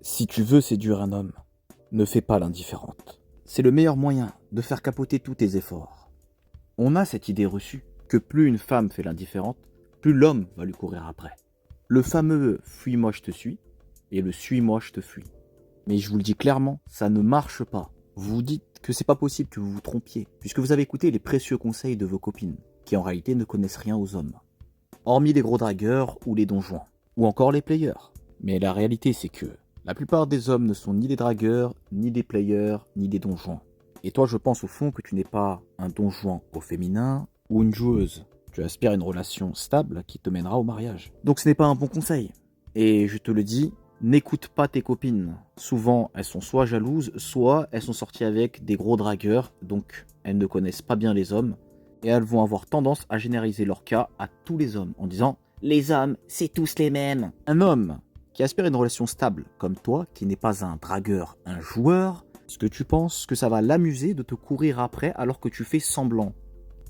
Si tu veux séduire un homme, ne fais pas l'indifférente. C'est le meilleur moyen de faire capoter tous tes efforts. On a cette idée reçue que plus une femme fait l'indifférente, plus l'homme va lui courir après. Le fameux « fuis-moi, je te suis » et le « suis-moi, je te fuis ». Mais je vous le dis clairement, ça ne marche pas. Vous vous dites que c'est pas possible que vous vous trompiez, puisque vous avez écouté les précieux conseils de vos copines, qui en réalité ne connaissent rien aux hommes. Hormis les gros dragueurs ou les donjons, ou encore les players. Mais la réalité c'est que la plupart des hommes ne sont ni des dragueurs, ni des players, ni des donjons. Et toi, je pense au fond que tu n'es pas un donjon au féminin ou une joueuse. Tu aspires à une relation stable qui te mènera au mariage. Donc ce n'est pas un bon conseil. Et je te le dis, n'écoute pas tes copines. Souvent, elles sont soit jalouses, soit elles sont sorties avec des gros dragueurs, donc elles ne connaissent pas bien les hommes. Et elles vont avoir tendance à généraliser leur cas à tous les hommes en disant « Les hommes, c'est tous les mêmes ». Un homme qui aspire à une relation stable comme toi, qui n'est pas un dragueur, un joueur, est-ce que tu penses que ça va l'amuser de te courir après alors que tu fais semblant?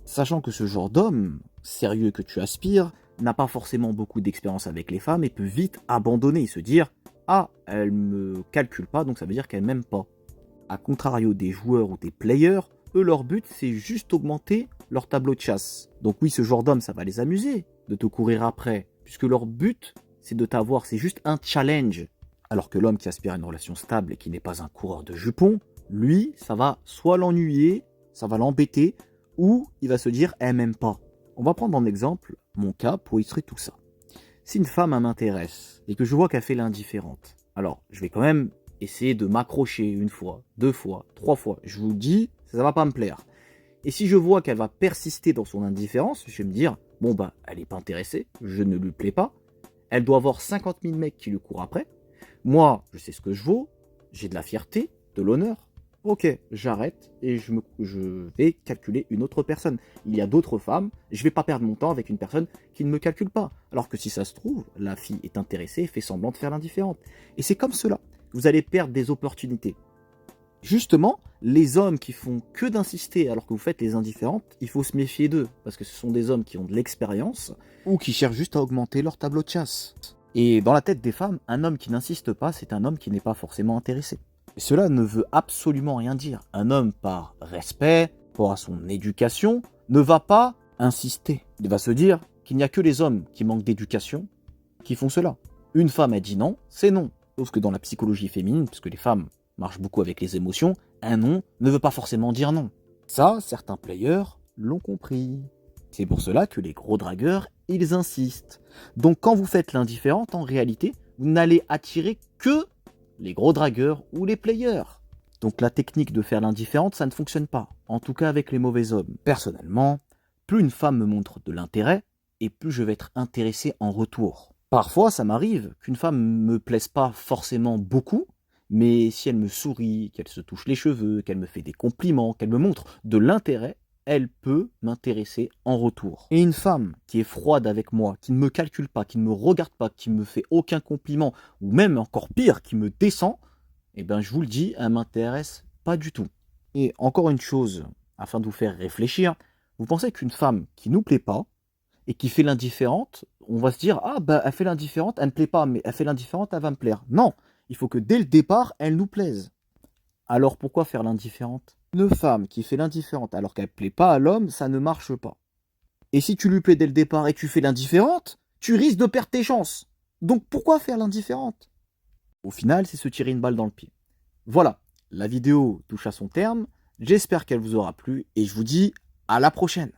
Sachant que ce genre d'homme, sérieux que tu aspires, n'a pas forcément beaucoup d'expérience avec les femmes et peut vite abandonner et se dire « Ah, elle me calcule pas, donc ça veut dire qu'elle m'aime pas ». A contrario des joueurs ou des players, eux leur but c'est juste augmenter leur tableau de chasse. Donc oui, ce genre d'homme ça va les amuser de te courir après, puisque leur but c'est de t'avoir, c'est juste un challenge. Alors que l'homme qui aspire à une relation stable et qui n'est pas un coureur de jupons, lui, ça va soit l'ennuyer, ça va l'embêter, ou il va se dire « elle m'aime pas ». On va prendre en exemple mon cas pour illustrer tout ça. Si une femme m'intéresse et que je vois qu'elle fait l'indifférente, alors je vais quand même essayer de m'accrocher une fois, deux fois, trois fois. Je vous le dis, ça va pas me plaire. Et si je vois qu'elle va persister dans son indifférence, je vais me dire « bon bah, elle est pas intéressée, je ne lui plais pas ». Elle doit avoir 50 000 mecs qui lui courent après. Moi, je sais ce que je vaux, j'ai de la fierté, de l'honneur. Ok, j'arrête et je vais calculer une autre personne. Il y a d'autres femmes, je vais pas perdre mon temps avec une personne qui ne me calcule pas. Alors que si ça se trouve, la fille est intéressée et fait semblant de faire l'indifférente. Et c'est comme cela que vous allez perdre des opportunités. Justement, les hommes qui font que d'insister alors que vous faites les indifférentes, il faut se méfier d'eux, parce que ce sont des hommes qui ont de l'expérience ou qui cherchent juste à augmenter leur tableau de chasse. Et dans la tête des femmes, un homme qui n'insiste pas, c'est un homme qui n'est pas forcément intéressé. Et cela ne veut absolument rien dire. Un homme, par respect, pour à son éducation, ne va pas insister. Il va se dire qu'il n'y a que les hommes qui manquent d'éducation qui font cela. Une femme a dit non, c'est non. Sauf que dans la psychologie féminine, puisque les femmes marche beaucoup avec les émotions, un non ne veut pas forcément dire non. Ça, certains players l'ont compris. C'est pour cela que les gros dragueurs, ils insistent. Donc quand vous faites l'indifférente, en réalité, vous n'allez attirer que les gros dragueurs ou les players. Donc la technique de faire l'indifférente, ça ne fonctionne pas. En tout cas avec les mauvais hommes. Personnellement, plus une femme me montre de l'intérêt, et plus je vais être intéressé en retour. Parfois, ça m'arrive qu'une femme me plaise pas forcément beaucoup, mais si elle me sourit, qu'elle se touche les cheveux, qu'elle me fait des compliments, qu'elle me montre de l'intérêt, elle peut m'intéresser en retour. Et une femme qui est froide avec moi, qui ne me calcule pas, qui ne me regarde pas, qui ne me fait aucun compliment, ou même encore pire, qui me descend, eh ben je vous le dis, elle m'intéresse pas du tout. Et encore une chose, afin de vous faire réfléchir, vous pensez qu'une femme qui nous plaît pas, et qui fait l'indifférente, on va se dire « Ah, bah elle fait l'indifférente, elle ne plaît pas, mais elle fait l'indifférente, elle va me plaire. » Non, il faut que dès le départ, elle nous plaise. Alors pourquoi faire l'indifférente? Une femme qui fait l'indifférente alors qu'elle ne plaît pas à l'homme, ça ne marche pas. Et si tu lui plais dès le départ et que tu fais l'indifférente, tu risques de perdre tes chances. Donc pourquoi faire l'indifférente? Au final, c'est se tirer une balle dans le pied. Voilà, la vidéo touche à son terme. J'espère qu'elle vous aura plu et je vous dis à la prochaine.